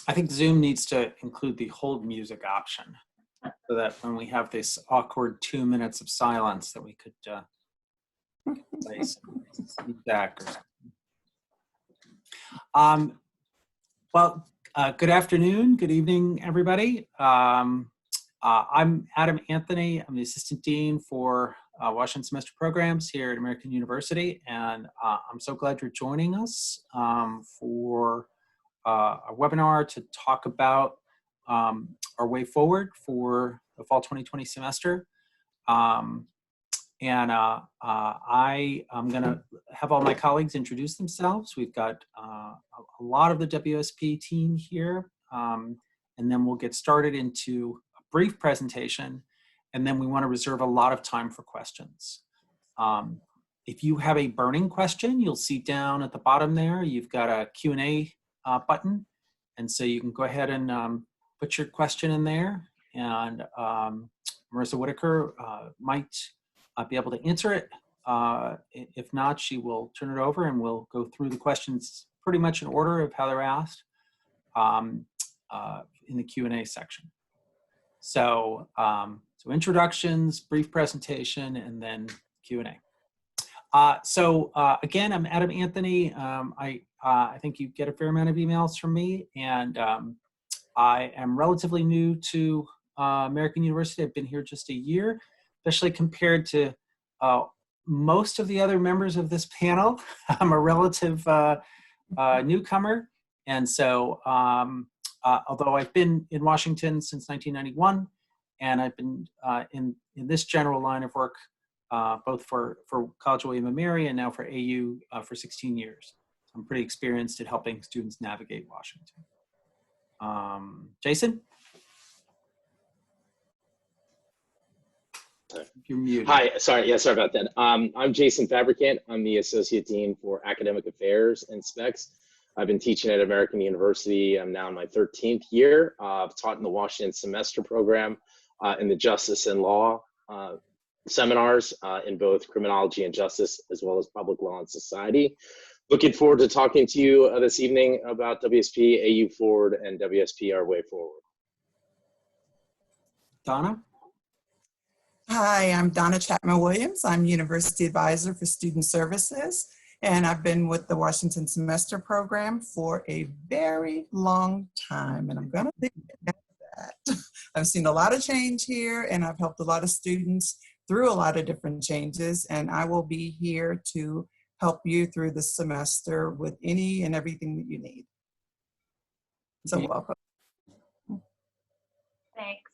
I think Zoom needs to include the hold music option so that when we have this awkward 2 minutes of silence that we could play some feedback or something. Well, good afternoon, good evening, everybody. I'm Adam Anthony. I'm the Assistant Dean for Washington Semester Programs here at American University, and I'm so glad you're joining us for a webinar to talk about our way forward for the fall 2020 semester. I am going to have all my colleagues introduce themselves. We've got a lot of the WSP team here, and then we'll get started into a brief presentation, and then we want to reserve a lot of time for questions. If you have a burning question, you'll see down at the bottom there, you've got a Q&A button, and so you can go ahead and put your question in there, and Marissa Whitaker might be able to answer it. If not, she will turn it over and we'll go through the questions pretty much in order of how they're asked in the Q&A section. So, so introductions, brief presentation, and then Q&A. Again, I'm Adam Anthony. I think you get a fair amount of emails from me, and I am relatively new to American University. I've been here just a year, especially compared to most of the other members of this panel. I'm a relative newcomer, and so although I've been in Washington since 1991, and I've been in this general line of work both for College of William & Mary and now for AU for 16 years. I'm pretty experienced at helping students navigate Washington. Jason? You're muted. Hi, sorry about that. I'm Jason Fabricant. I'm the Associate Dean for Academic Affairs and Specs. I've been teaching at American University. I'm now in my 13th year. I've taught in the Washington Semester Program in the Justice and Law seminars in both criminology and justice, as well as public law and society. Looking forward to talking to you this evening about WSP, AU Forward, and WSP Our Way Forward. Donna? Hi, I'm Donna Chapman-Williams. I'm University Advisor for Student Services, and I've been with the Washington Semester Program for a very long time, and I'm gonna leave it at that. I've seen a lot of change here, and I've helped a lot of students through a lot of different changes, and I will be here to help you through the semester with any and everything that you need. So welcome. Thanks.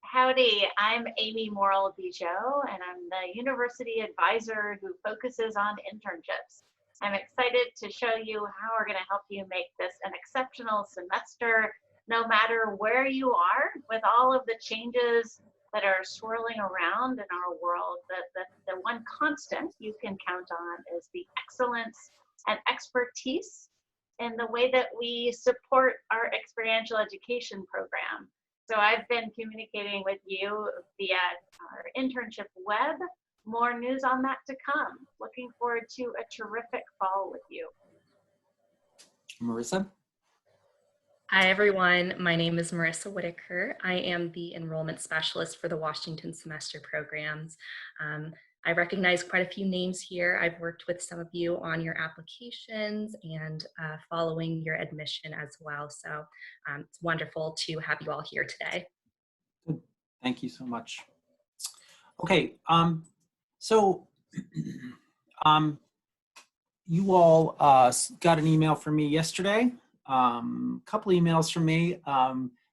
Howdy, I'm Amy Morrill-Bijo, and I'm the University Advisor who focuses on internships. I'm excited to show you how we're going to help you make this an exceptional semester, no matter where you are, with all of the changes that are swirling around in our world. The one constant you can count on is the excellence and expertise in the way that we support our experiential education program. So I've been communicating with you via our internship web. More news on that to come. Looking forward to a terrific fall with you. Marissa? Hi, everyone. My name is Marissa Whitaker. I am the enrollment specialist for the Washington Semester Programs. I recognize quite a few names here. I've worked with some of you on your applications and following your admission as well. So it's wonderful to have you all here today. Good. Thank you so much. Okay, you all got an email from me yesterday. A couple emails from me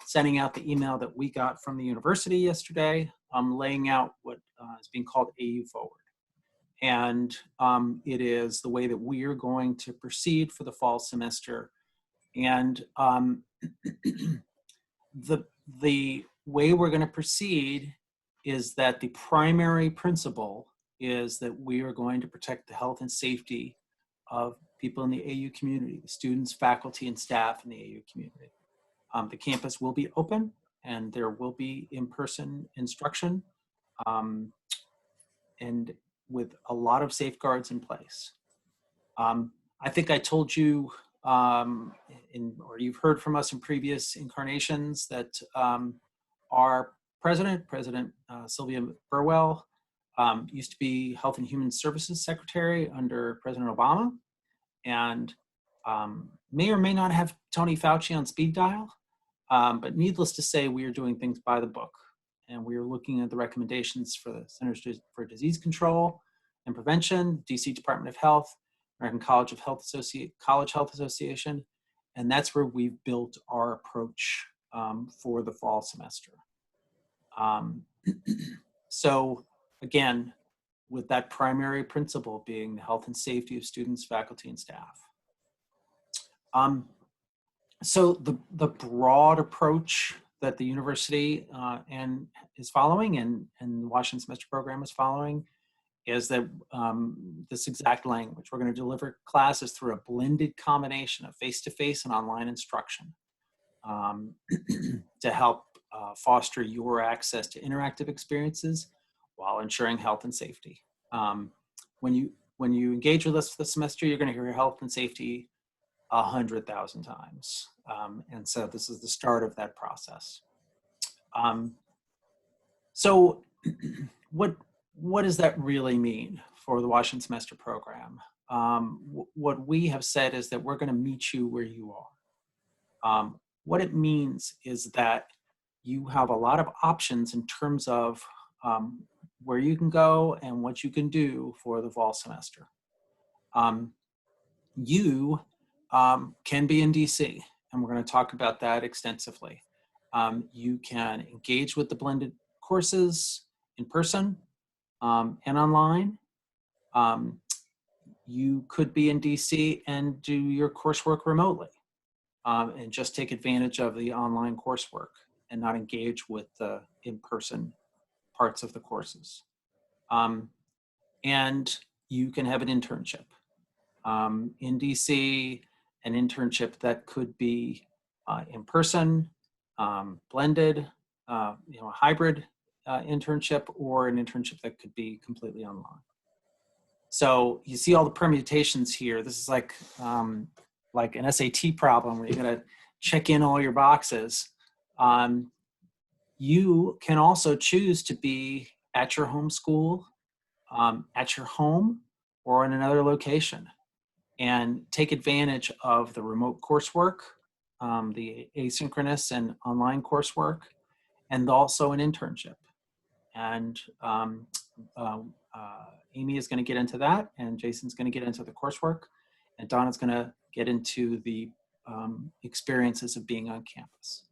sending out the email that we got from the university yesterday, laying out what is being called AU Forward. And it is the way that we are going to proceed for the fall semester. And the way we're going to proceed is that the primary principle is that we are going to protect the health and safety of people in the AU community, the students, faculty, and staff in the AU community. The campus will be open and there will be in-person instruction and with a lot of safeguards in place. I think I told you or you've heard from us in previous incarnations, that our President Sylvia Burwell, used to be Health and Human Services Secretary under President Obama, and may or may not have Tony Fauci on speed dial, but needless to say, we are doing things by the book, and we are looking at the recommendations for the Centers for Disease Control and Prevention, DC Department of Health, American College Health Association, and that's where we've built our approach for the fall semester. So again, with that primary principle being the health and safety of students, faculty, and staff. So the broad approach that the university is following and the Washington Semester Program is following is that this exact language. We're going to deliver classes through a blended combination of face-to-face and online instruction to help foster your access to interactive experiences while ensuring health and safety. When you engage with us this semester, you're going to hear health and safety 100,000 times. And so this is the start of that process. So what does that really mean for the Washington Semester Program? What we have said is that we're going to meet you where you are. What it means is that you have a lot of options in terms of where you can go and what you can do for the fall semester. You can be in DC, and we're going to talk about that extensively. You can engage with the blended courses in person and online. You could be in DC and do your coursework remotely and just take advantage of the online coursework and not engage with the in-person parts of the courses. And you can have an internship. In DC, an internship that could be in person, blended, a hybrid internship, or an internship that could be completely online. So you see all the permutations here. This is like an SAT problem where you're gonna check in all your boxes. You can also choose to be at your home school, at your home, or in another location, and take advantage of the remote coursework, the asynchronous and online coursework, and also an internship. And Amy is going to get into that, and Jason's going to get into the coursework, and Donna's going to get into the experiences of being on campus.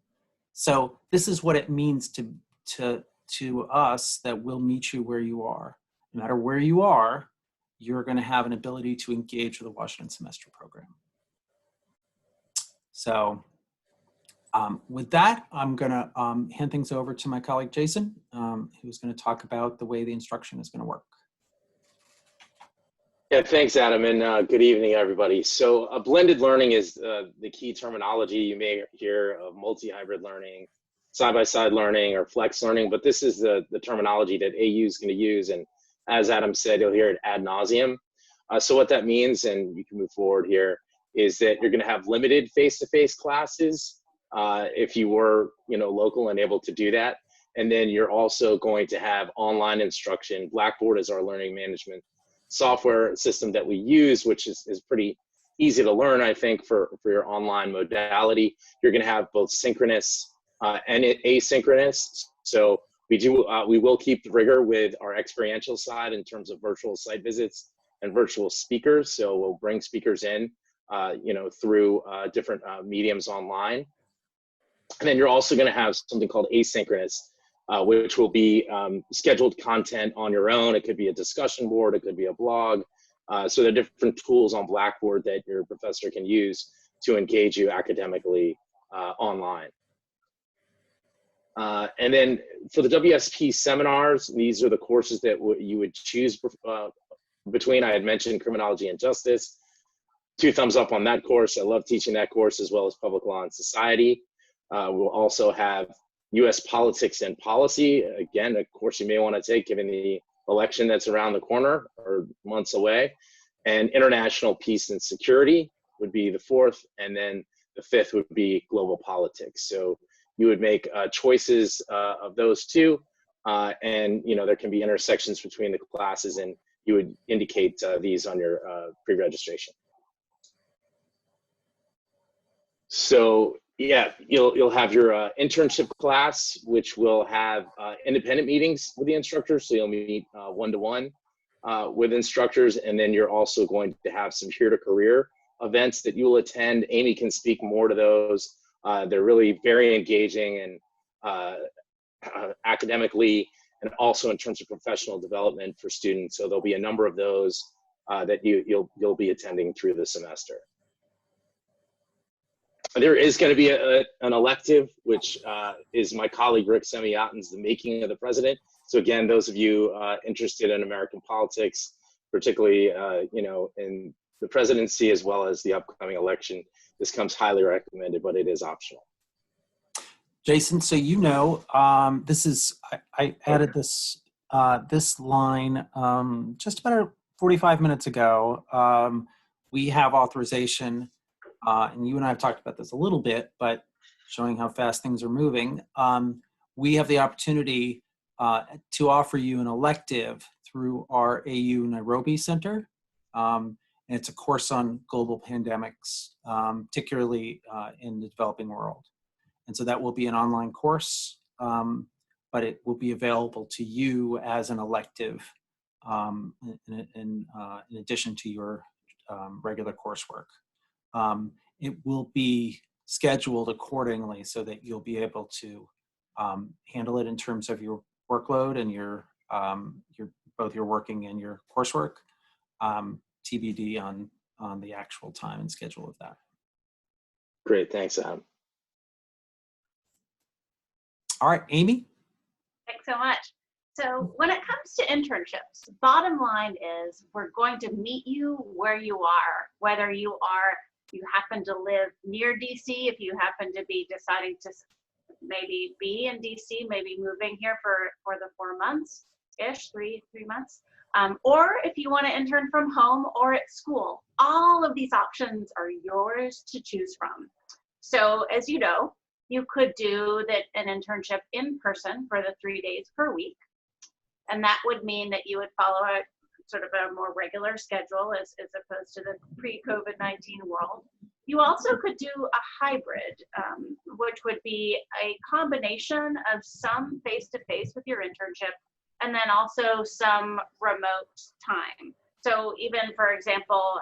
So this is what it means to us that we'll meet you where you are. No matter where you are, you're going to have an ability to engage with the Washington Semester Program. So with that, I'm going to hand things over to my colleague, Jason, who's going to talk about the way the instruction is going to work. Yeah, thanks, Adam, and good evening, everybody. So blended learning is the key terminology. You may hear of multi-hybrid learning, side-by-side learning, or flex learning, but this is the terminology that AU is going to use. And as Adam said, you'll hear it ad nauseum. So what that means, and you can move forward here, is that you're going to have limited face-to-face classes if you were, local and able to do that. And then you're also going to have online instruction. Blackboard is our learning management software system that we use, which is pretty easy to learn, I think, for your online modality. You're going to have both synchronous and asynchronous. So we will keep the rigor with our experiential side in terms of virtual site visits and virtual speakers. So we'll bring speakers in, through different mediums online. And then you're also going to have something called asynchronous, which will be scheduled content on your own. It could be a discussion board, it could be a blog. So there are different tools on Blackboard that your professor can use to engage you academically online. And then for the WSP seminars, these are the courses that you would choose between. I had mentioned criminology and justice. 2 thumbs up on that course. I love teaching that course, as well as public law and society. We'll also have U.S. politics and policy. Again, a course you may want to take given the election that's around the corner or months away. And international peace and security, would be the fourth, and then the fifth would be global politics. So you would make choices of those two, and there can be intersections between the classes, and you would indicate these on your pre-registration. So yeah, you'll have your internship class, which will have independent meetings with the instructors. So you'll meet one-to-one with instructors, and then you're also going to have some peer-to-career events that you will attend. Amy can speak more to those. They're really very engaging and academically, and also in terms of professional development for students. So there'll be a number of those that you'll be attending through the semester. There is going to be an elective, which is my colleague Rick Semyatin's The Making of the President. So again, those of you interested in American politics, particularly in the presidency as well as the upcoming election, this comes highly recommended, but it is optional. Jason, so this is, I added this this line just about 45 minutes ago. We have authorization, and you and I have talked about this a little bit, but showing how fast things are moving. We have the opportunity to offer you an elective through our AU Nairobi Center. And it's a course on global pandemics, particularly in the developing world. And so that will be an online course, but it will be available to you as an elective in addition to your regular coursework. It will be scheduled accordingly so that you'll be able to handle it in terms of your workload and your both your working and your coursework. TBD on the actual time and schedule of that. Great, thanks, Adam. All right, Amy. Thanks so much. So when it comes to internships, bottom line is we're going to meet you where you are, whether you happen to live near DC, if you happen to be deciding to maybe be in DC, maybe moving here for the 4 months-ish, three months, or if you want to intern from home or at school. All of these options are yours to choose from. So as you know, you could do an internship in person for the 3 days per week. And that would mean that you would follow a sort of a more regular schedule as opposed to the pre-COVID-19 world. You also could do a hybrid, which would be a combination of some face-to-face with your internship and then also some remote time. So even, for example,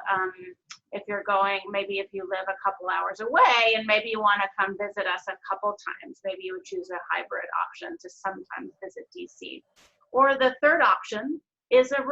if you're going, maybe if you live a couple hours away and maybe you want to come visit us a couple times, maybe you would choose a hybrid option to sometimes visit DC. Or the third option is a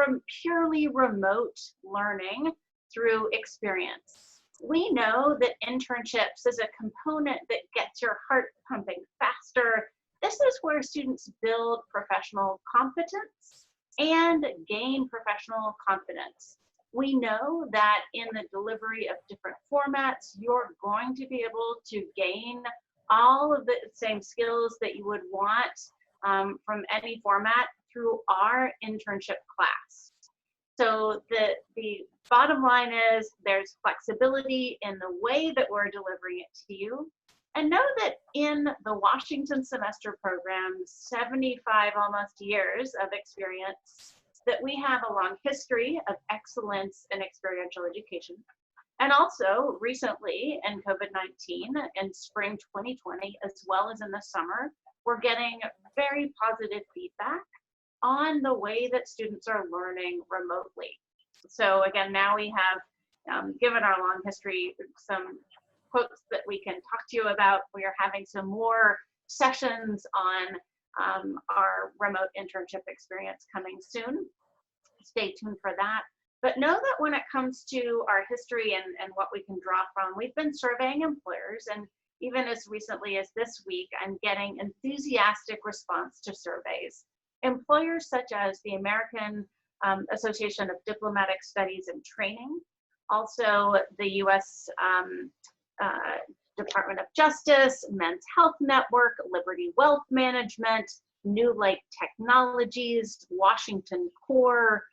purely remote learning through experience. We know that internships is a component that gets your heart pumping faster. This is where students build professional competence and gain professional confidence. We know that in the delivery of different formats, you're going to be able to gain all of the same skills that you would want from any format through our internship class. So the bottom line is there's flexibility in the way that we're delivering it to you. And know that in the Washington semester program, 75 almost years of experience, that we have a long history of excellence in experiential education. And also recently in COVID-19 in spring 2020, as well as in the summer, we're getting very positive feedback on the way that students are learning remotely. So again, now we have, given our long history, some quotes that we can talk to you about. We are having some more sessions on our remote internship experience coming soon. Stay tuned for that. But know that when it comes to our history and what we can draw from, we've been surveying employers, and even as recently as this week, I'm getting enthusiastic response to surveys. Employers such as the American Association of Diplomatic Studies and Training, also the U.S. Department of Justice, Men's Health Network, Liberty Wealth Management, New Lake Technologies, Washington Core,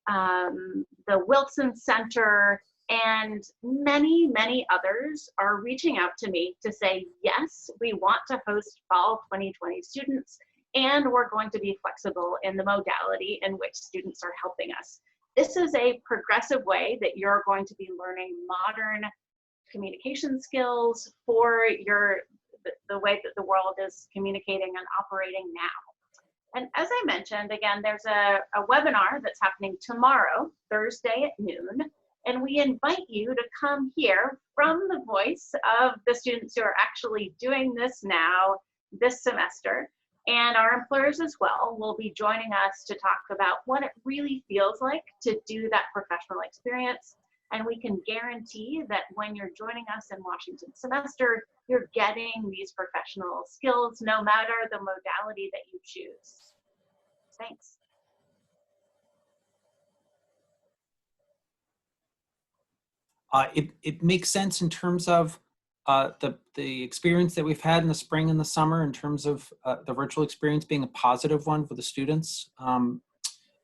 the Wilson Center, And many, many others are reaching out to me to say, yes, we want to host fall 2020 students, and we're going to be flexible in the modality in which students are helping us. This is a progressive way that you're going to be learning modern communication skills for the way that the world is communicating and operating now. And as I mentioned, again, there's a webinar that's happening tomorrow, Thursday at noon, and we invite you to come hear from the voice of the students who are actually doing this now, this semester. And our employers as well will be joining us to talk about what it really feels like to do that professional experience. And we can guarantee that when you're joining us in Washington semester, you're getting these professional skills no matter the modality that you choose. Thanks. It makes sense in terms of the experience that we've had in the spring and the summer in terms of the virtual experience being a positive one for the students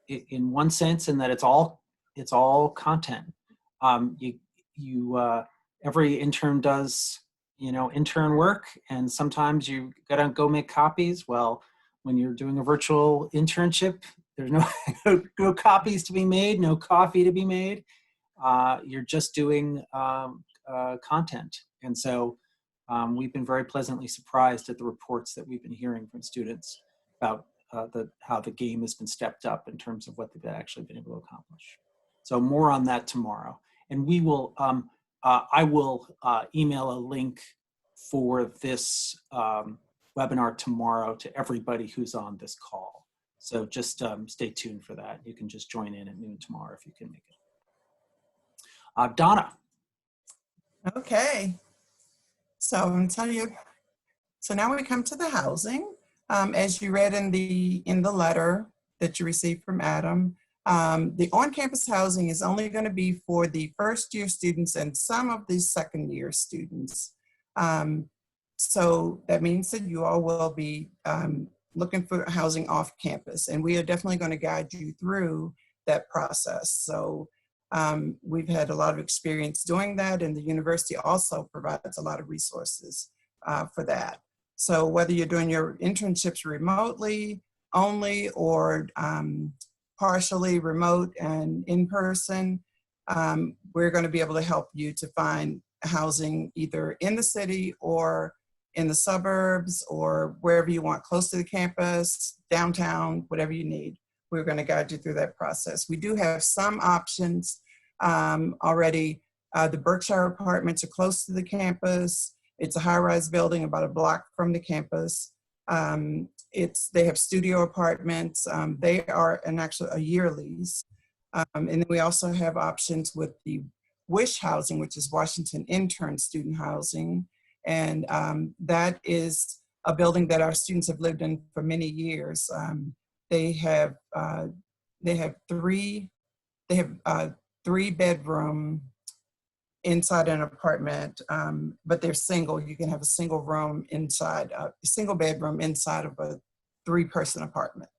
in one sense, in that it's all content. Every intern does, intern work, and sometimes you gotta go make copies. Well, when you're doing a virtual internship, there's no copies to be made, no coffee to be made. You're just doing content. And so we've been very pleasantly surprised at the reports that we've been hearing from students about how the game has been stepped up in terms of what they've actually been able to accomplish. So more on that tomorrow. And we will, I will email a link for this webinar tomorrow to everybody who's on this call. So just stay tuned for that. You can just join in at noon tomorrow if you can make it. Donna. Okay. So I'm going to tell you, so now we come to the housing. As you read in the letter that you received from Adam, the on-campus housing is only going to be for the first-year students and some of the second-year students. So that means that you all will be looking for housing off campus, and we are definitely going to guide you through that process. So we've had a lot of experience doing that, and the university also provides a lot of resources for that. So whether you're doing your internships remotely only or partially remote and in person, we're going to be able to help you to find housing either in the city or in the suburbs or wherever you want, close to the campus, downtown, whatever you need. We're going to guide you through that process. We do have some options already. The Berkshire apartments are close to the campus. It's a high-rise building about a block from the campus. They have studio apartments. They are actually a year lease. And then we also have options with the WISH housing, which is Washington Intern Student Housing. And that is a building that our students have lived in for many years. They have three bedroom inside an apartment, but they're single. You can have a single room inside, a single bedroom inside of a 3-person apartment.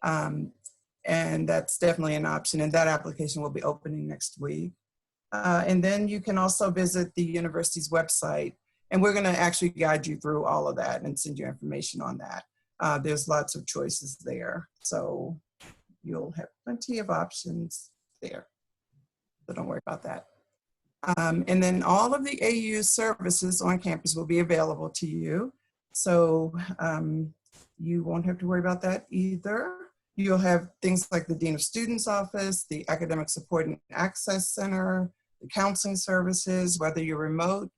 And that's definitely an option, and that application will be opening next week. And then you can also visit the university's website, and we're gonna actually guide you through all of that and send you information on that. There's lots of choices there. So you'll have plenty of options there. So don't worry about that. And then all of the AU services on campus will be available to you. So you won't have to worry about that either. You'll have things like the Dean of Students Office, the Academic Support and Access Center, the counseling services, whether you're remote,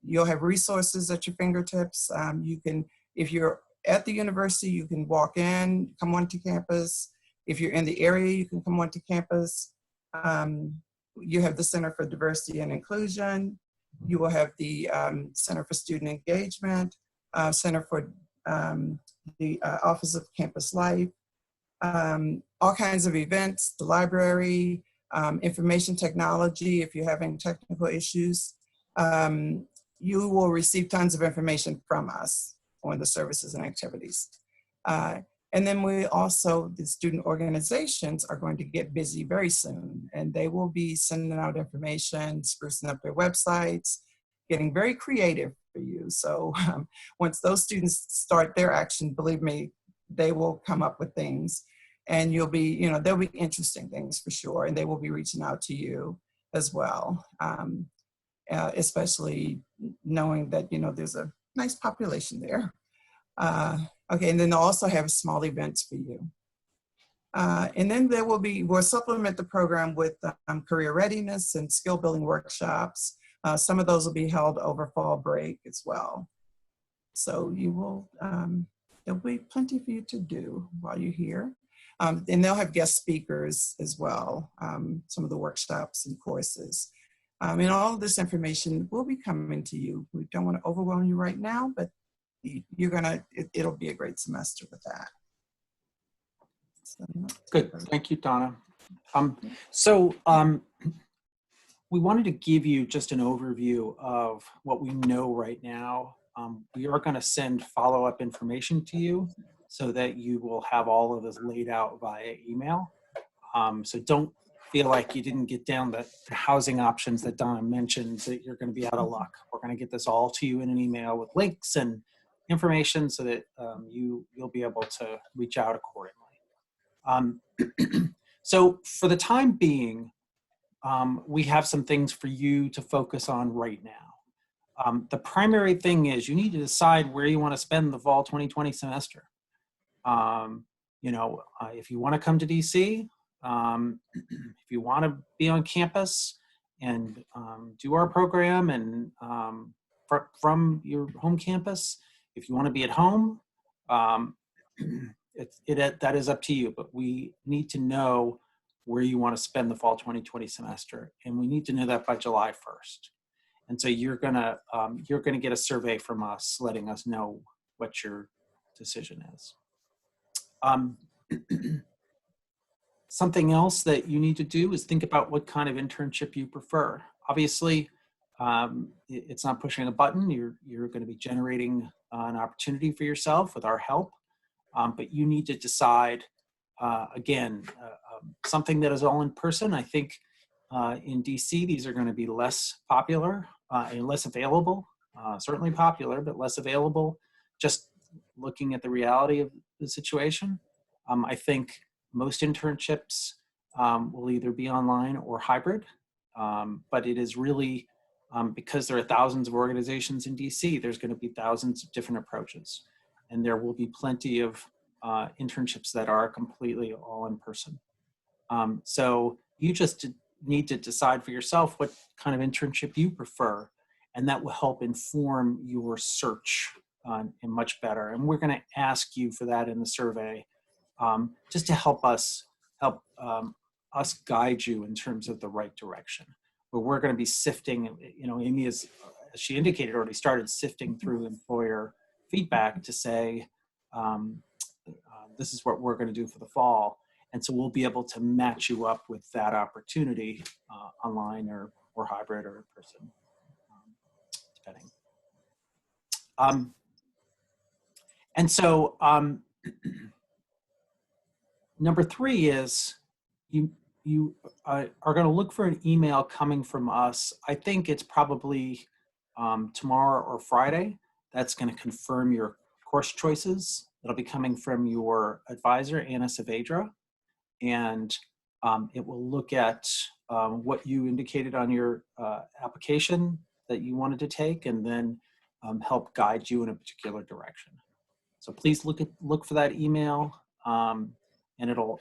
you'll have resources at your fingertips. You can, if you're at the university, you can walk in, come onto campus. If you're in the area, you can come onto campus. You have the Center for Diversity and Inclusion. You will have the Center for Student Engagement, Center for the Office of Campus Life, all kinds of events, the library, information technology if you're having technical issues. You will receive tons of information from us on the services and activities. And then we also, the student organizations are going to get busy very soon, and they will be sending out information, sprucing up their websites, getting very creative for you. So once those students start their action, believe me, they will come up with things, and you'll be, you know, there'll be interesting things for sure, and they will be reaching out to you as well, especially knowing that, you know, there's a nice population there. Okay, and then they'll also have small events for you. And then there will be, we'll supplement the program with career readiness and skill building workshops. Some of those will be held over fall break as well. So you will, there'll be plenty for you to do while you're here. And they'll have guest speakers as well, some of the workshops and courses. And all of this information will be coming to you. We don't want to overwhelm you right now, but you're gonna, it'll be a great semester with that. So, Good, thank you, Donna. We wanted to give you just an overview of what we know right now. We are gonna send follow-up information to you so that you will have all of this laid out via email. So don't feel like you didn't get down the housing options that Donna mentioned, that you're gonna be out of luck. We're gonna get this all to you in an email with links and information so that you'll be able to reach out accordingly. So for the time being, we have some things for you to focus on right now. The primary thing is you need to decide where you want to spend the fall 2020 semester. You know, if you want to come to DC, if you want to be on campus and do our program and from your home campus, if you want to be at home, that is up to you, but we need to know where you want to spend the fall 2020 semester, and we need to know that by July 1st. And so you're gonna get a survey from us letting us know what your decision is. Something else that you need to do is think about what kind of internship you prefer. Obviously, it's not pushing a button. You're going to be generating an opportunity for yourself with our help, but you need to decide, again, something that is all in person. I think in DC, these are going to be less popular and less available, certainly popular, but less available, just looking at the reality of the situation. I think most internships will either be online or hybrid, but it is really, because there are thousands of organizations in DC, there's going to be thousands of different approaches. And there will be plenty of internships that are completely all in person. So you just need to decide for yourself what kind of internship you prefer, and that will help inform your search and much better. And we're going to ask you for that in the survey, just to help us guide you in terms of the right direction. But we're going to be sifting, you know, Amy is, as she indicated, already started sifting through employer feedback to say, this is what we're going to do for the fall. And so we'll be able to match you up with that opportunity, online or hybrid or in person, depending. And so number 3 is you are going to look for an email coming from us. I think it's probably tomorrow or Friday. That's going to confirm your course choices. It'll be coming from your advisor, Anna Saavedra, and it will look at what you indicated on your application that you wanted to take, and then help guide you in a particular direction. So please look for that email, and it'll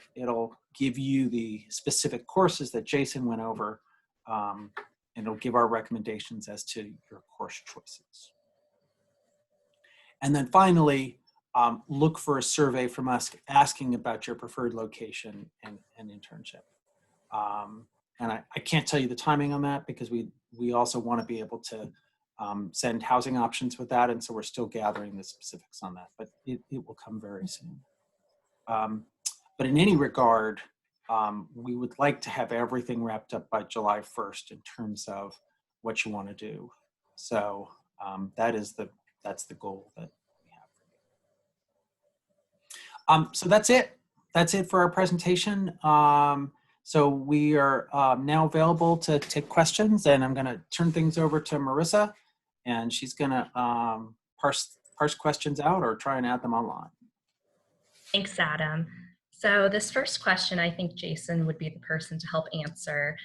give you the specific courses that Jason went over, and it'll give our recommendations as to your course choices. And then finally, look for a survey from us asking about your preferred location and internship. And I can't tell you the timing on that because we also want to be able to send housing options with that, and so we're still gathering the specifics on that, but it will come very soon. But in any regard, we would like to have everything wrapped up by July 1st in terms of what you want to do. So that's the goal that we have So that's it. That's it for our presentation. So we are now available to take questions, and I'm going to turn things over to Marissa, and she's going to parse questions out or try and add them online. Thanks, Adam. So this first question, I think Jason would be the person to help answer.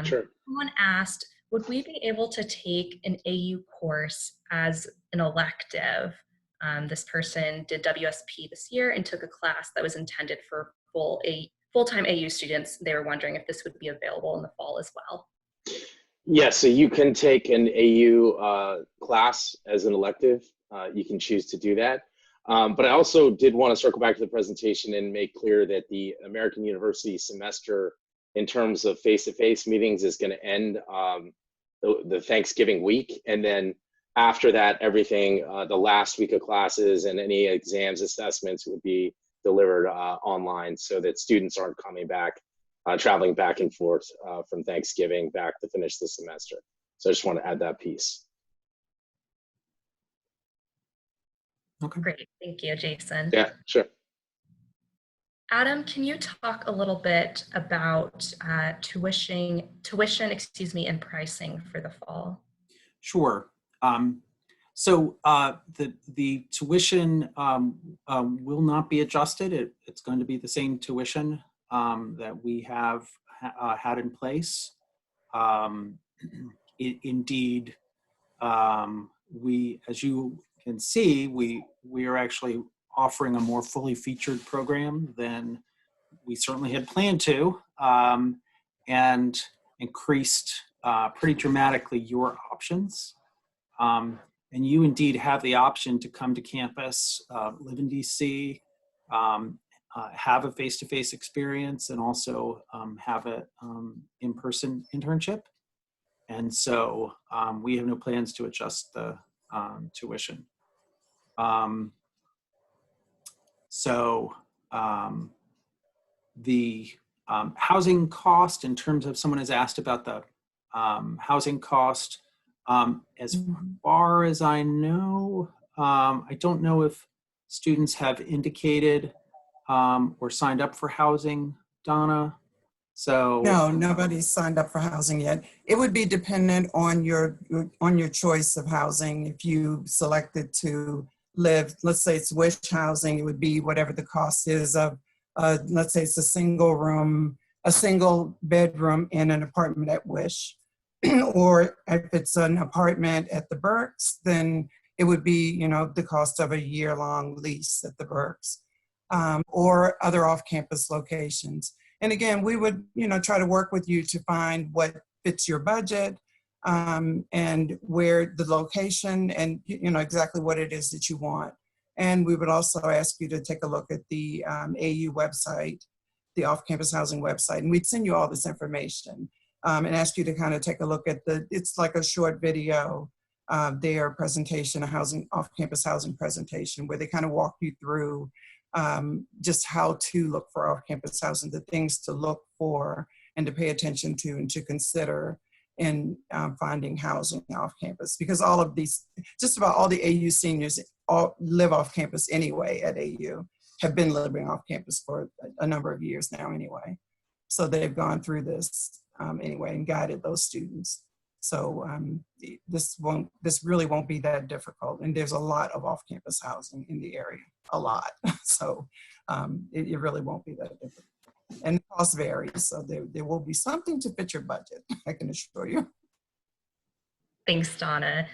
Sure. Someone asked, would we be able to take an AU course as an elective? This person did WSP this year and took a class that was intended for full-time AU students. They were wondering if this would be available in the fall as well. Yes, so you can take an AU class as an elective. You can choose to do that. But I also did want to circle back to the presentation and make clear that the American University semester in terms of face-to-face meetings is going to end the Thanksgiving week. And then after that, everything, the last week of classes and any exams, assessments would be delivered online so that students aren't coming back, traveling back and forth from Thanksgiving back to finish the semester. So I just want to add that piece. Okay. Great, thank you, Jason. Yeah, sure. Adam, can you talk a little bit about tuition, and pricing for the fall? Sure. So the tuition will not be adjusted. It's going to be the same tuition that we have had in place. Indeed, we, as you can see, we are actually offering a more fully featured program than we certainly had planned to, and increased pretty dramatically your options. And you indeed have the option to come to campus, live in DC, have a face-to-face experience, and also have an in-person internship. And so we have no plans to adjust the tuition. The housing cost, in terms of, someone has asked about the housing cost, as far as I know, I don't know if students have indicated or signed up for housing, Donna. So no, nobody's signed up for housing yet. It would be dependent on your choice of housing. If you selected to live, let's say it's wish housing, it would be whatever the cost is of, let's say it's a single bedroom in an apartment at Wish. Or if it's an apartment at the Berks, then it would be, the cost of a year-long lease at the Berks, or other off-campus locations. And again, we would, try to work with you to find what fits your budget, and where the location, and exactly what it is that you want. And we would also ask you to take a look at the AU website, the off-campus housing website, and we'd send you all this information. And ask you to kind of take a look at it's like a short video, their presentation, a off-campus housing presentation, where they kind of walk you through just how to look for off-campus housing, the things to look for and to pay attention to and to consider in finding housing off-campus. Because just about all the AU seniors live off-campus anyway at AU, have been living off-campus for a number of years now anyway. So they've gone through this anyway and guided those students. So this really won't be that difficult. And there's a lot of off-campus housing in the area, a lot. So it really won't be that difficult. And the cost varies, so there will be something to fit your budget, I can assure you. Thanks, Donna.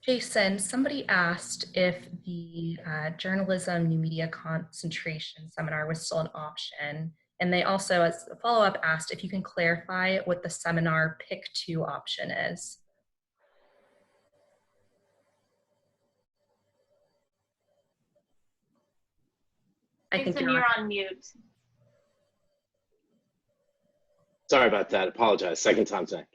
Jason, somebody asked if the journalism new media concentration seminar was still an option. And they also, as a follow-up, asked if you can clarify what the seminar pick 2 option is. I think you're on mute. Sorry about that. Apologize. Second time tonight.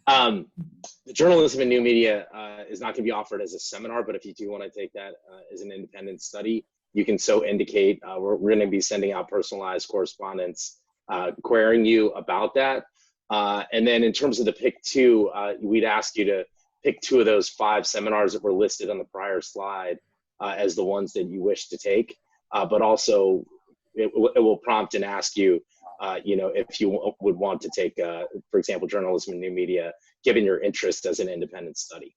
The journalism and new media is not going to be offered as a seminar, but if you do want to take that as an independent study, you can so indicate. We're going to be sending out personalized correspondence querying you about that. And then in terms of the pick 2, we'd ask you to pick 2 of those 5 seminars that were listed on the prior slide as the ones that you wish to take, but also it will prompt and ask you, if you would want to take, for example, journalism and new media, given your interest as an independent study.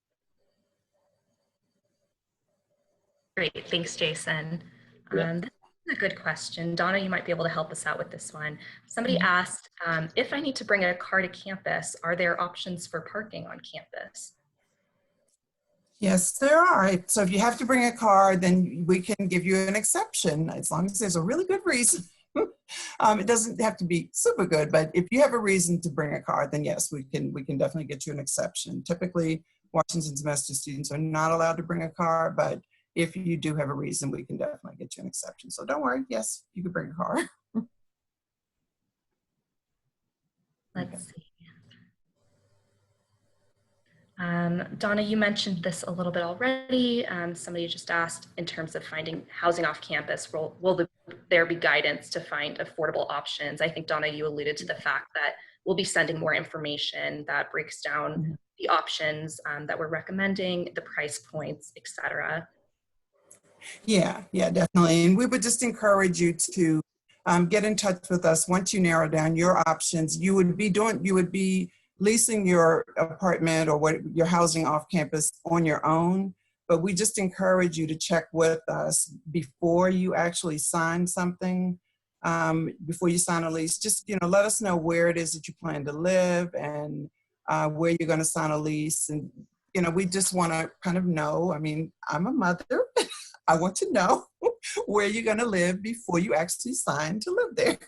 Great, thanks, Jason. This is a good question. Donna, you might be able to help us out with this one. Somebody asked, if I need to bring a car to campus, are there options for parking on campus? Yes, there are. So if you have to bring a car, then we can give you an exception as long as there's a really good reason. It doesn't have to be super good, but if you have a reason to bring a car, then yes, we can definitely get you an exception. Typically, Washington semester students are not allowed to bring a car, but if you do have a reason, we can definitely get you an exception. So don't worry, yes, you can bring a car. Let's see. Donna, you mentioned this a little bit already. Somebody just asked in terms of finding housing off campus, will there be guidance to find affordable options? I think, Donna, you alluded to the fact that we'll be sending more information that breaks down the options that we're recommending, the price points, etc. Yeah, definitely. And we would just encourage you to get in touch with us once you narrow down your options. You would be leasing your apartment or your housing off campus on your own, but we just encourage you to check with us before you actually sign something, before you sign a lease. Just, let us know where it is that you plan to live and where you're going to sign a lease. And, we just want to kind of know. I mean, I'm a mother. I want to know where you're going to live before you actually sign to live there.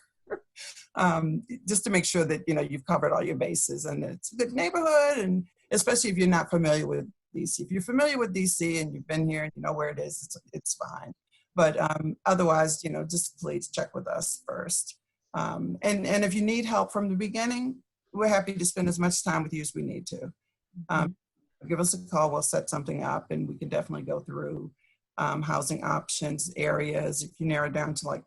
Just to make sure that, you've covered all your bases and it's a good neighborhood, and especially if you're not familiar with DC. If you're familiar with DC and you've been here and you know where it is, it's fine. But otherwise, just please check with us first. And if you need help from the beginning, we're happy to spend as much time with you as we need to. Give us a call, we'll set something up, and we can definitely go through housing options, areas. If you narrow down to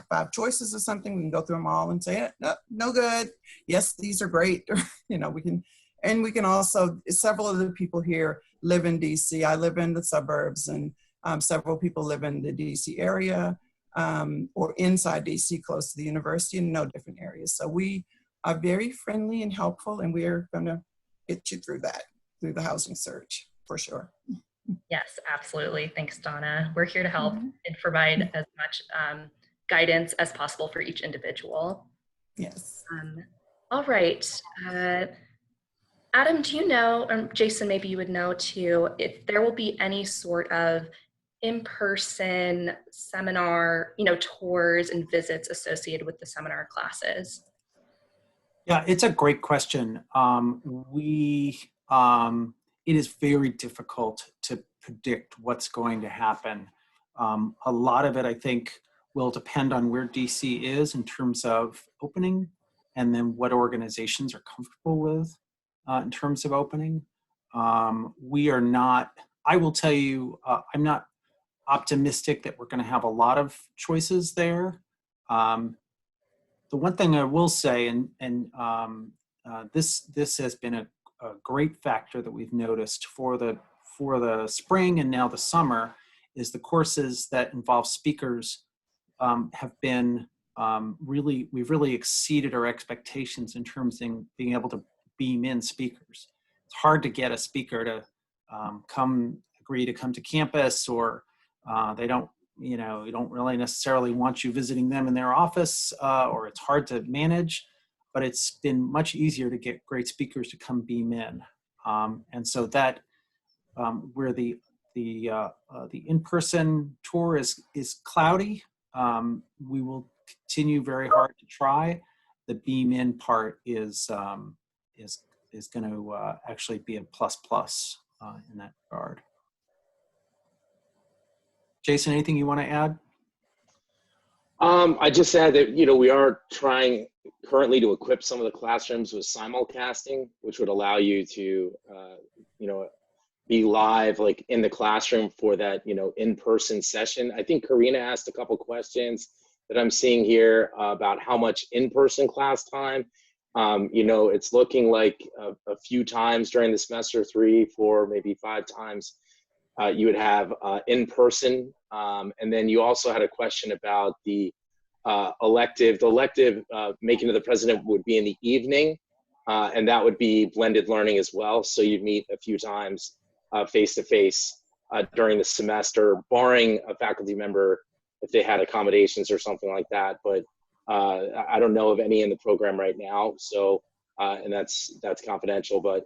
5 choices or something, we can go through them all and say, no good. Yes, these are great. We can also, several of the people here live in DC. I live in the suburbs, and several people live in the DC area or inside DC close to the university in no different areas. So we are very friendly and helpful, and we're gonna get you through the housing search for sure. Yes, absolutely. Thanks, Donna. We're here to help and provide as much guidance as possible for each individual. Yes. All right. Adam, do you know, Jason, maybe you would know too, if there will be any sort of in-person seminar, tours and visits associated with the seminar classes? Yeah, it's a great question. It is very difficult to predict what's going to happen. A lot of it, I think, will depend on where DC is in terms of opening, and then what organizations are comfortable with in terms of opening. I will tell you, I'm not optimistic that we're going to have a lot of choices there. The one thing I will say, and this has been a great factor that we've noticed for the spring and now the summer, is the courses that involve speakers have been we've really exceeded our expectations in terms of being able to beam in speakers. It's hard to get a speaker to agree to come to campus, or they don't really necessarily want you visiting them in their office, or it's hard to manage. But it's been much easier to get great speakers to come beam in, and so that where the in-person tour is cloudy, we will continue very hard to try. The beam in part is going to actually be a plus in that regard. Jason, anything you want to add? I just add that, we are trying currently to equip some of the classrooms with simulcasting, which would allow you to, be live like in the classroom for that, in-person session. I think Karina asked a couple questions that I'm seeing here about how much in-person class time. It's looking like a few times during the semester, 3, 4, maybe 5 times you would have in-person, and then you also had a question about the elective. The elective making of the president would be in the evening, and that would be blended learning as well. So you'd meet a few times face-to-face during the semester, barring a faculty member if they had accommodations or something like that. But I don't know of any in the program right now, so and that's confidential. But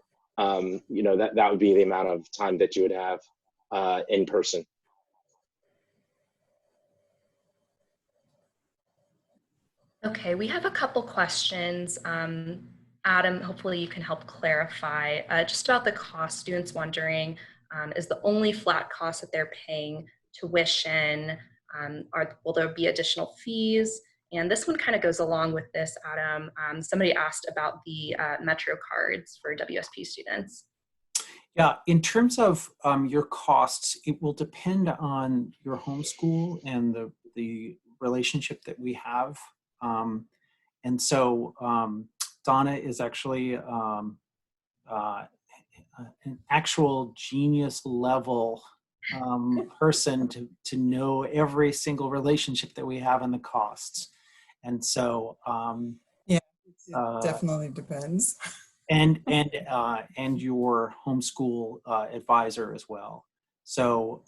you know, that would be the amount of time that you would have in person. Okay, we have a couple questions. Adam, hopefully you can help clarify just about the cost. Students wondering, is the only flat cost that they're paying tuition? Will there be additional fees? And this one kind of goes along with this, Adam. Somebody asked about the Metro cards for WSP students. Yeah, in terms of your costs, it will depend on your homeschool and the relationship that we have. And so Donna is actually an actual genius level person to know every single relationship that we have and the costs. And so yeah, it definitely depends. And your homeschool advisor as well. So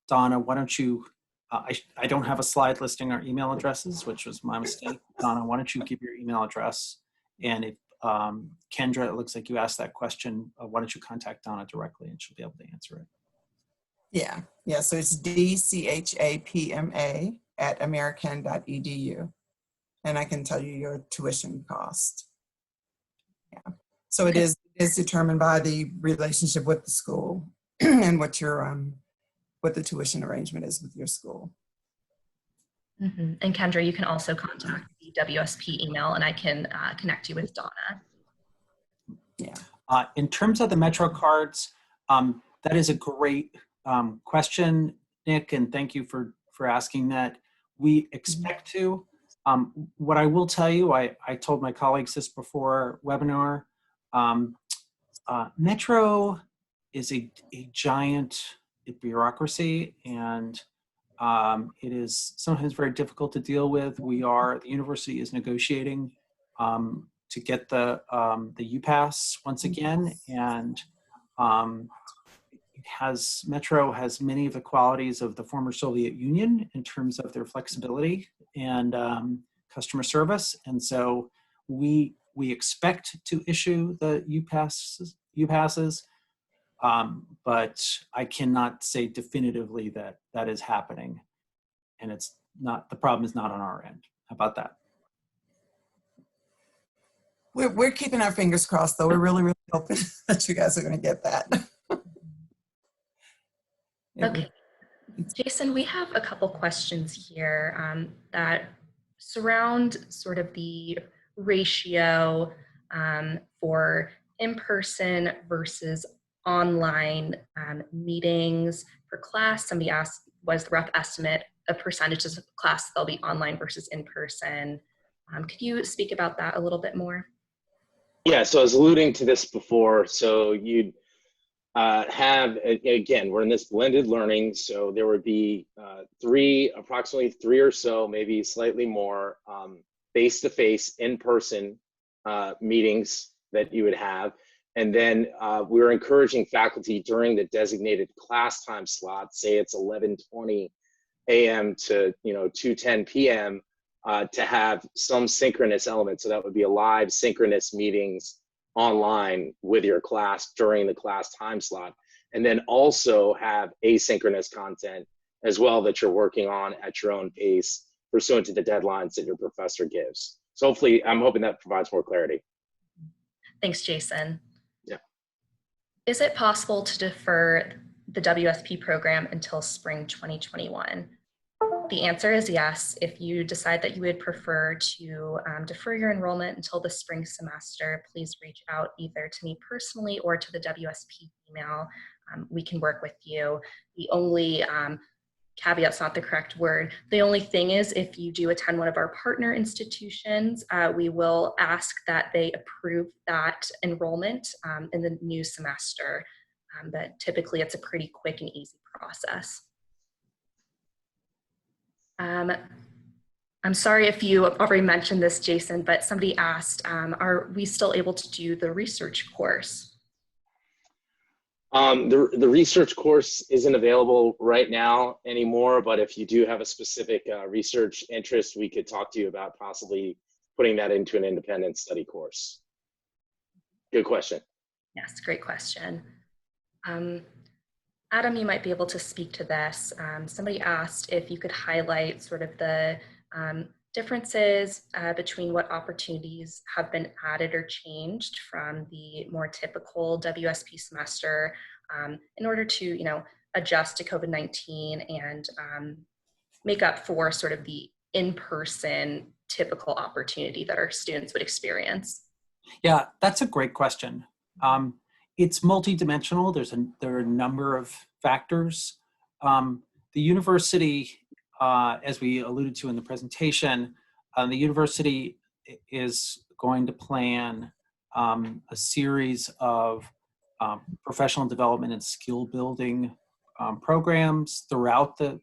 Donna, why don't you, I don't have a slide listing our email addresses, which was my mistake. Donna, why don't you give your email address? And if Kendra, it looks like you asked that question, why don't you contact Donna directly and she'll be able to answer it. Yeah, so it's dchapma@american.edu. And I can tell you your tuition cost. Yeah, so it is determined by the relationship with the school and what your what the tuition arrangement is with your school. Mm-hmm. And Kendra, you can also contact the WSP email and I can connect you with Donna. Yeah. In terms of the Metro cards, that is a great question, Nick, and thank you for asking that. We expect to. What I will tell you, I told my colleagues this before webinar, Metro is a giant bureaucracy, and it is sometimes very difficult to deal with. The university is negotiating to get the UPass once again, and Metro has many of the qualities of the former Soviet Union in terms of their flexibility and customer service. And so we expect to issue the UPasses, but I cannot say definitively that that is happening. And it's not, the problem is not on our end. How about that? We're keeping our fingers crossed, though. We're really, really hoping that you guys are going to get that. Okay. Jason, we have a couple questions here that surround sort of the ratio for in-person versus online meetings for class. Somebody asked, what is the rough estimate of percentages of class they'll be online versus in-person? Could you speak about that a little bit more? Yeah, so I was alluding to this before. So you'd have, again, we're in this blended learning, so there would be approximately three or so, maybe slightly more face-to-face in-person meetings that you would have. And then we're encouraging faculty during the designated class time slot, say it's 11:20 a.m. to 2:10 p.m., to have some synchronous element. So that would be a live synchronous meetings online with your class during the class time slot, and then also have asynchronous content as well that you're working on at your own pace pursuant to the deadlines that your professor gives. So hopefully, I'm hoping that provides more clarity. Thanks, Jason. Yeah. Is it possible to defer the WSP program until spring 2021? The answer is yes. If you decide that you would prefer to defer your enrollment until the spring semester, please reach out either to me personally or to the WSP email. We can work with you. The only caveat's not the correct word. The only thing is, if you do attend one of our partner institutions, we will ask that they approve that enrollment in the new semester. but typically it's a pretty quick and easy process. I'm sorry if you already mentioned this, Jason, but somebody asked, are we still able to do the research course? The research course isn't available right now anymore, but if you do have a specific research interest, we could talk to you about possibly putting that into an independent study course. Good question. Yes, great question. Adam, you might be able to speak to this. Somebody asked if you could highlight sort of the differences between what opportunities have been added or changed from the more typical WSP semester in order to, adjust to COVID-19 and make up for sort of the in-person typical opportunity that our students would experience. Yeah, that's a great question. It's multidimensional. There are a number of factors. The university, as we alluded to in the presentation, the university is going to plan a series of professional development and skill building programs throughout the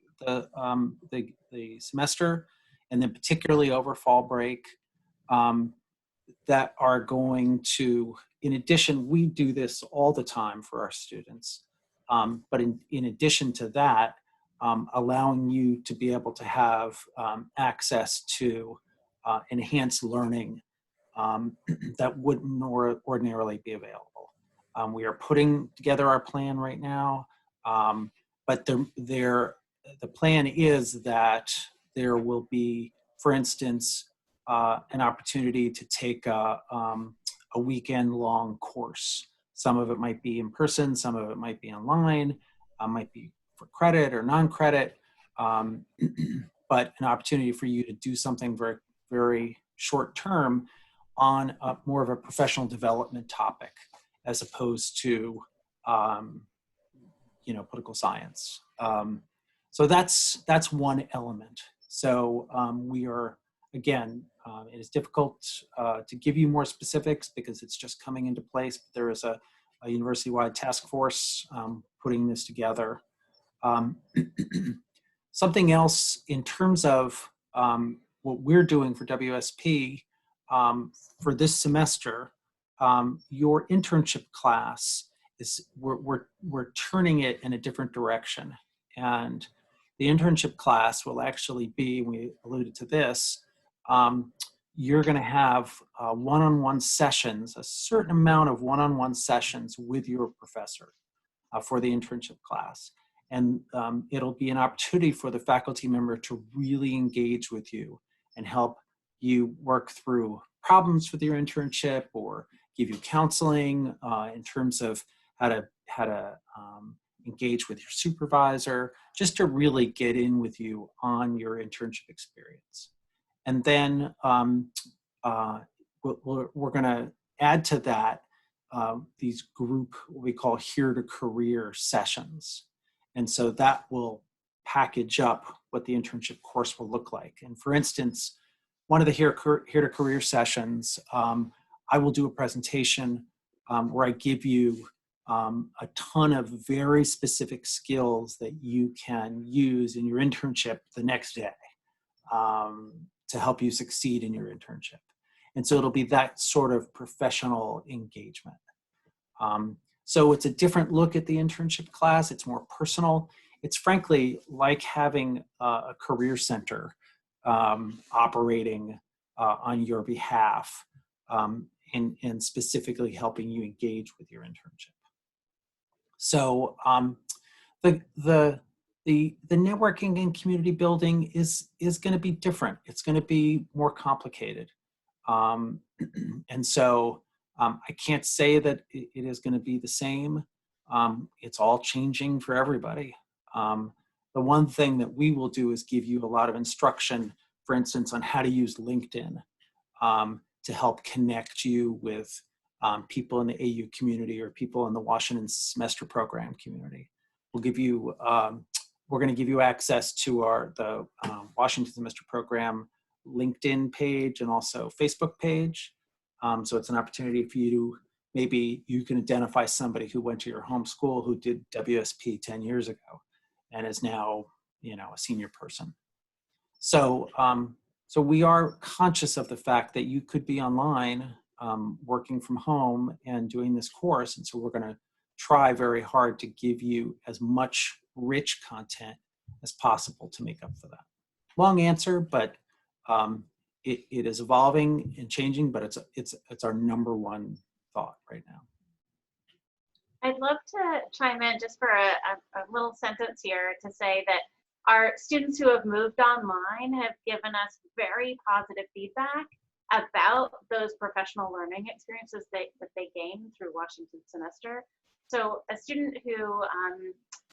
semester, and then particularly over fall break, that are going to, in addition, we do this all the time for our students, but in addition to that, allowing you to be able to have access to enhanced learning that wouldn't ordinarily be available. We are putting together our plan right now, but the plan is that there will be, for instance, an opportunity to take a weekend-long course. Some of it might be in person, some of it might be online, might be for credit or non-credit, but an opportunity for you to do something very, very short-term on more of a professional development topic, as opposed to, political science. So that's one element. So we are, again, it is difficult to give you more specifics because it's just coming into place. But there is a university-wide task force putting this together. Something else in terms of what we're doing for WSP for this semester, your internship class is we're turning it in a different direction, and the internship class will actually be, we alluded to this, you're going to have one-on-one sessions, a certain amount of one-on-one sessions with your professor for the internship class. And it'll be an opportunity for the faculty member to really engage with you and help you work through problems with your internship or give you counseling in terms of how to engage with your supervisor, just to really get in with you on your internship experience. And then we're going to add to that these group, what we call Here to Career sessions. And so that will package up what the internship course will look like. And for instance, one of the Here to Career sessions, I will do a presentation where I give you a ton of very specific skills that you can use in your internship the next day to help you succeed in your internship. And so it'll be that sort of professional engagement. So it's a different look at the internship class. It's more personal. It's frankly like having a career center operating on your behalf and specifically helping you engage with your internship. So the networking and community building is going to be different. It's going to be more complicated. And so I can't say that it is going to be the same. It's all changing for everybody. The one thing that we will do is give you a lot of instruction, for instance, on how to use LinkedIn to help connect you with people in the AU community or people in the Washington Semester Program community. We'll give you, we're going to give you access to the Washington Semester Program LinkedIn page and also Facebook page. So it's an opportunity for you to maybe you can identify somebody who went to your home school who did WSP 10 years ago and is now, you know, a senior person. So, so we are conscious of the fact that you could be online working from home and doing this course. And so we're going to try very hard to give you as much rich content as possible to make up for that. Long answer, but it is evolving and changing, but it's our number one thought right now. I'd love to chime in just for a little sentence here to say that our students who have moved online have given us very positive feedback about those professional learning experiences that they gained through Washington Semester. So a student who,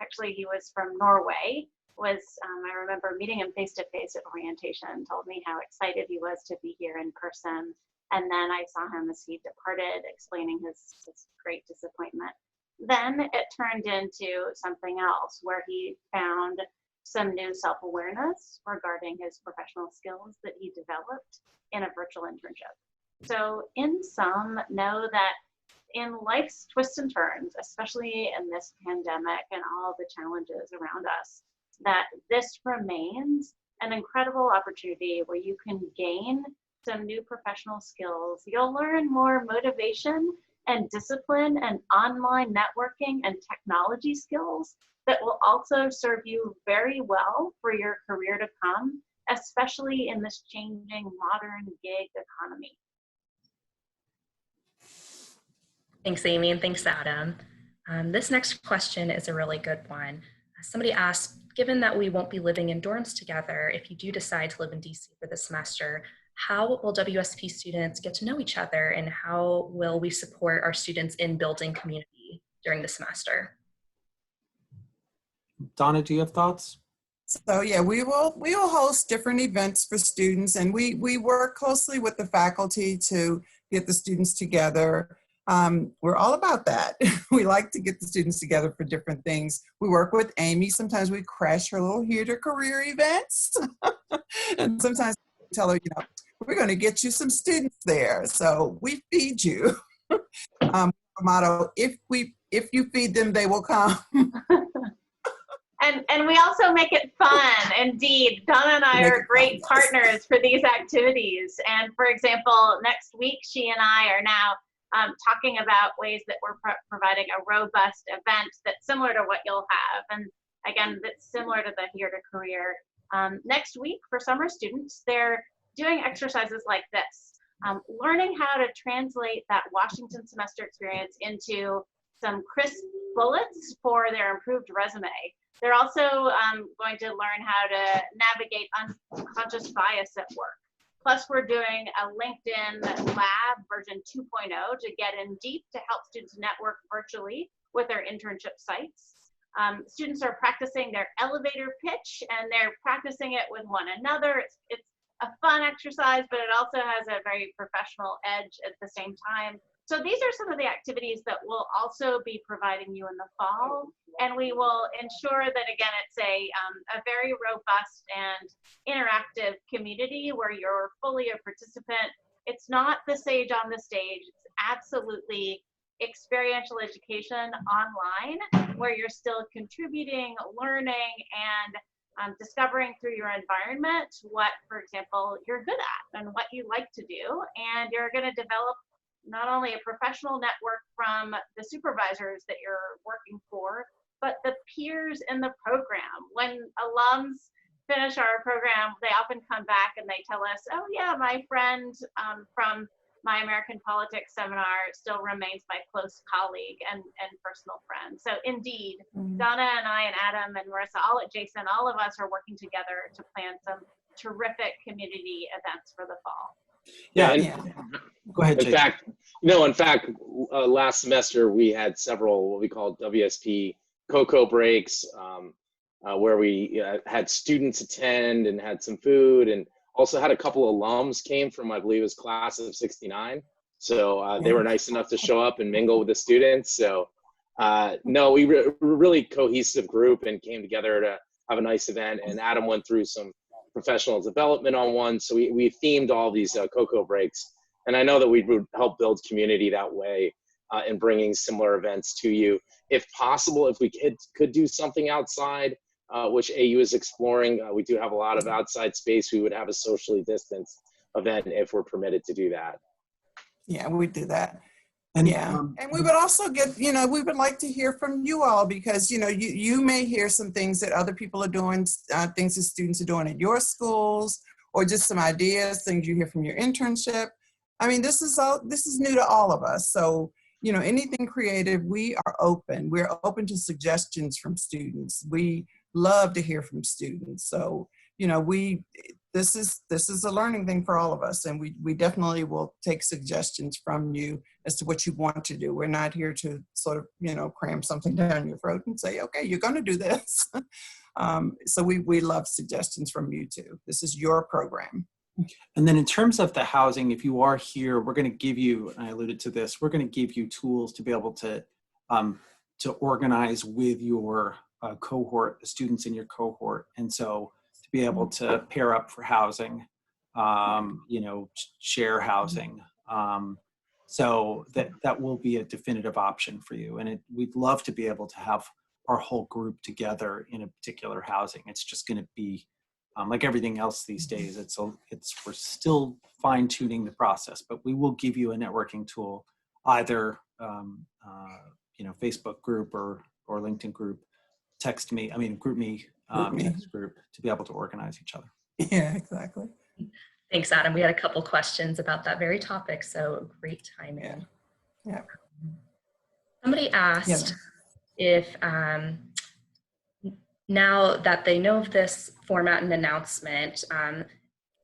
actually he was from Norway, was, I remember meeting him face-to-face at orientation, told me how excited he was to be here in person. And then I saw him as he departed, explaining his great disappointment. Then it turned into something else where he found some new self-awareness regarding his professional skills that he developed in a virtual internship. So in sum, know that in life's twists and turns, especially in this pandemic and all the challenges around us, that this remains an incredible opportunity where you can gain some new professional skills. You'll learn more motivation and discipline and online networking and technology skills that will also serve you very well for your career to come, especially in this changing modern gig economy. Thanks, Amy, and thanks, Adam. This next question is a really good one. Somebody asked, given that we won't be living in dorms together, if you do decide to live in DC for the semester, how will WSP students get to know each other, and how will we support our students in building community during the semester? Donna, do you have thoughts? So yeah, we will host different events for students, and we work closely with the faculty to get the students together. We're all about that. We like to get the students together for different things. We work with Amy. Sometimes we crash her little Here to Career events. And sometimes we tell her, you know, we're going to get you some students there. So we feed you. Motto, if you feed them, they will come. And we also make it fun. Indeed, Donna and I are great partners for these activities. And for example, next week, she and I are now talking about ways that we're providing a robust event that's similar to what you'll have. And again, that's similar to the Here to Career. Next week for summer students, they're doing exercises like this, learning how to translate that Washington semester experience into some crisp bullets for their improved resume. They're also going to learn how to navigate unconscious bias at work. Plus, we're doing a LinkedIn Lab version 2.0 to get in deep to help students network virtually with their internship sites. Students are practicing their elevator pitch, and they're practicing it with one another. It's a fun exercise, but it also has a very professional edge at the same time. So these are some of the activities that we'll also be providing you in the fall, and we will ensure that, again, it's a very robust and interactive community where you're fully a participant. It's not the sage on the stage. It's absolutely experiential education online where you're still contributing, learning, and discovering through your environment what, for example, you're good at and what you like to do. And you're going to develop not only a professional network from the supervisors that you're working for, but the peers in the program. When alums finish our program, they often come back and they tell us, oh yeah, my friend from my American politics seminar still remains my close colleague and personal friend. So indeed, Donna and I and Adam and Marissa, Jason, all of us are working together to plan some terrific community events for the fall. Yeah. Go ahead, Jason. In fact, last semester we had several what we call WSP cocoa breaks, where we had students attend and had some food, and also had a couple of alums came from, I believe it was class of 69. So they were nice enough to show up and mingle with the students. So no, we were a really cohesive group and came together to have a nice event. And Adam went through some professional development on one. So we themed all these cocoa breaks. And I know that we would help build community that way. and bringing similar events to you. If possible, if we could do something outside, which AU is exploring, we do have a lot of outside space. We would have a socially distanced event if we're permitted to do that. Yeah, we do that. And, Yeah, and we would also get, we would like to hear from you all because, you may hear some things that other people are doing, things that students are doing at your schools, or just some ideas, things you hear from your internship. I mean, this is new to all of us. So, anything creative, we are open. We're open to suggestions from students. We love to hear from students. So, this is a learning thing for all of us, and we definitely will take suggestions from you as to what you want to do. We're not here to sort of cram something down your throat and say, okay, you're going to do this. So we love suggestions from you too. This is your program. And then in terms of the housing, if you are here, we're going to give you, and I alluded to this, we're going to give you tools to be able to organize with your cohort, the students in your cohort, and so to be able to pair up for housing, share housing. So that will be a definitive option for you. And we'd love to be able to have our whole group together in a particular housing. It's just going to be like everything else these days. We're still fine tuning the process, but we will give you a networking tool, either Facebook group or LinkedIn group, group me, text group, to be able to organize each other. Yeah, exactly. Thanks, Adam. We had a couple questions about that very topic, so great timing. Yeah. Somebody asked if now that they know of this format and announcement,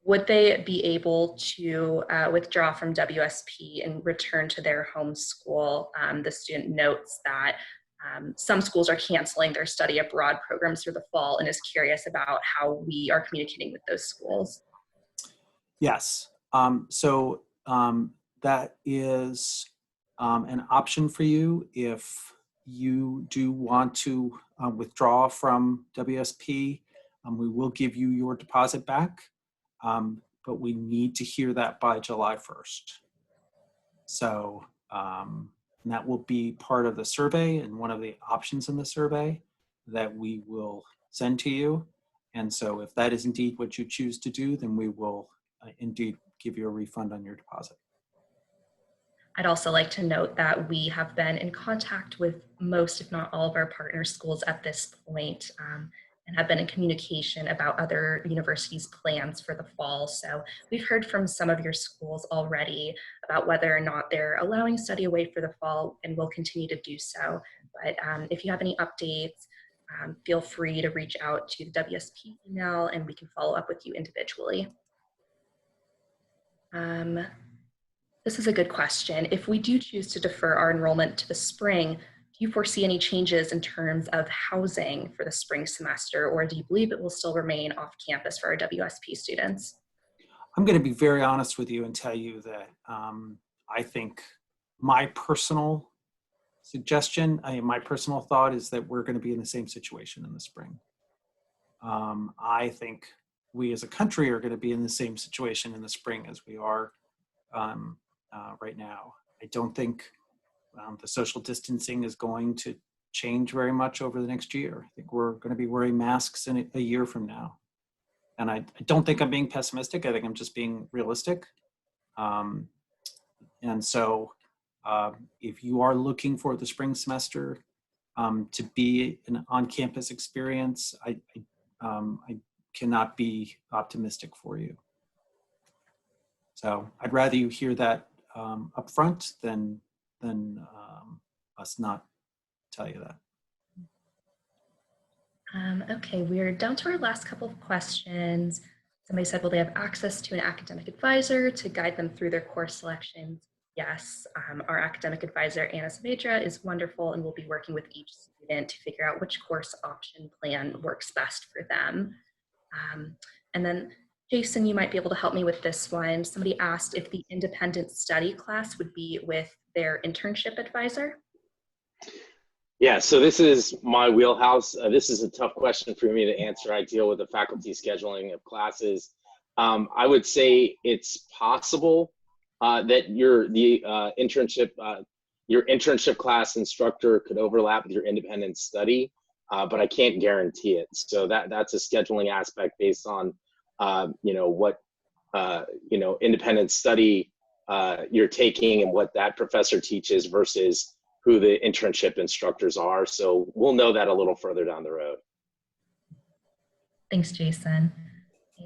would they be able to withdraw from WSP and return to their home school? The student notes that some schools are canceling their study abroad programs for the fall and is curious about how we are communicating with those schools. Yes. So that is an option for you if you do want to withdraw from WSP. We will give you your deposit back, but we need to hear that by July 1st. So and that will be part of the survey and one of the options in the survey that we will send to you. And so if that is indeed what you choose to do, then we will indeed give you a refund on your deposit. I'd also like to note that we have been in contact with most, if not all, of our partner schools at this point, and have been in communication about other universities' plans for the fall. So we've heard from some of your schools already about whether or not they're allowing study away for the fall, and will continue to do so. But if you have any updates, feel free to reach out to the WSP email and we can follow up with you individually. This is a good question. If we do choose to defer our enrollment to the spring, do you foresee any changes in terms of housing for the spring semester, or do you believe it will still remain off campus for our WSP students? I'm going to be very honest with you and tell you that I think my personal suggestion, my personal thought is that we're going to be in the same situation in the spring. I think we as a country are going to be in the same situation in the spring as we are right now. I don't think the social distancing is going to change very much over the next year. I think we're going to be wearing masks in a year from now. And I don't think I'm being pessimistic. I think I'm just being realistic. And so if you are looking for the spring semester to be an on-campus experience, I cannot be optimistic for you. So I'd rather you hear that up front than us not tell you that. Okay, we're down to our last couple of questions. Somebody said, will they have access to an academic advisor to guide them through their course selections? Yes, our academic advisor, Anna Saavedra, is wonderful and will be working with each student to figure out which course option plan works best for them. And then Jason, you might be able to help me with this one. Somebody asked if the independent study class would be with their internship advisor. Yeah, so this is my wheelhouse. This is a tough question for me to answer. I deal with the faculty scheduling of classes. I would say it's possible that the internship your internship class instructor could overlap with your independent study, but I can't guarantee it. So that's a scheduling aspect based on, what, independent study you're taking and what that professor teaches versus who the internship instructors are. So we'll know that a little further down the road. Thanks, Jason.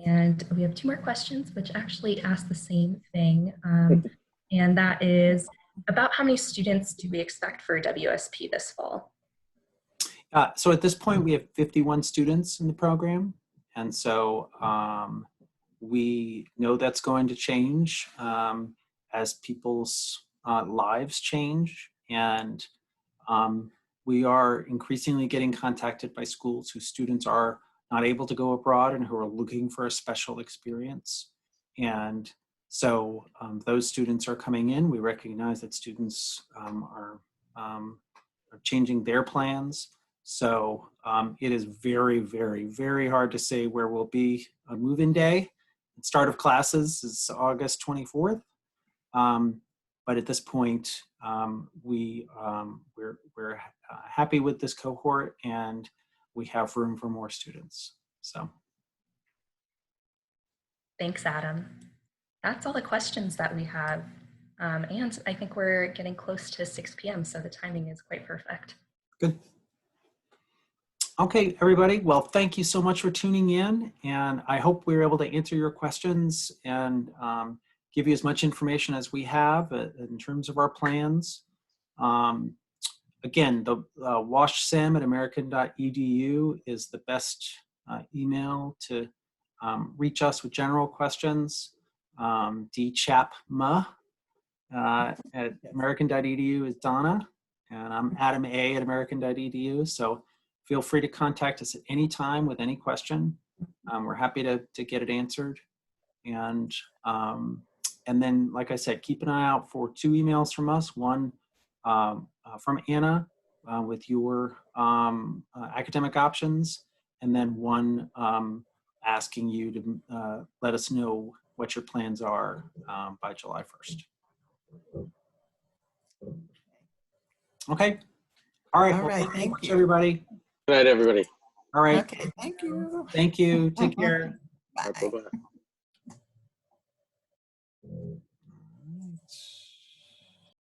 And we have 2 more questions, which actually ask the same thing. And that is, about how many students do we expect for WSP this fall? So at this point, we have 51 students in the program. And so we know that's going to change as people's lives change. And we are increasingly getting contacted by schools whose students are not able to go abroad and who are looking for a special experience. And so those students are coming in. We recognize that students are changing their plans. So it is very, very, very hard to say where we'll be on move-in day. The start of classes is August 24th. But at this point, we're happy with this cohort, and we have room for more students. So, thanks, Adam. That's all the questions that we have. And I think we're getting close to 6 p.m., so the timing is quite perfect. Good. Okay, everybody. Well, thank you so much for tuning in, and I hope we were able to answer your questions and give you as much information as we have in terms of our plans. Again, the washsim@american.edu is the best email to reach us with general questions. dchapma at american.edu is Donna, and I'm Adam A. at american.edu. So feel free to contact us at any time with any question. We're happy to get it answered. And then, like I said, keep an eye out for 2 emails from us. One from Anna with your academic options, and then one asking you to let us know what your plans are by July 1st. Okay. All right. All Well, right, thank you thank much, you. everybody. Good night, everybody. All right. Okay, thank you. Thank you. Take care. Bye. Bye-bye.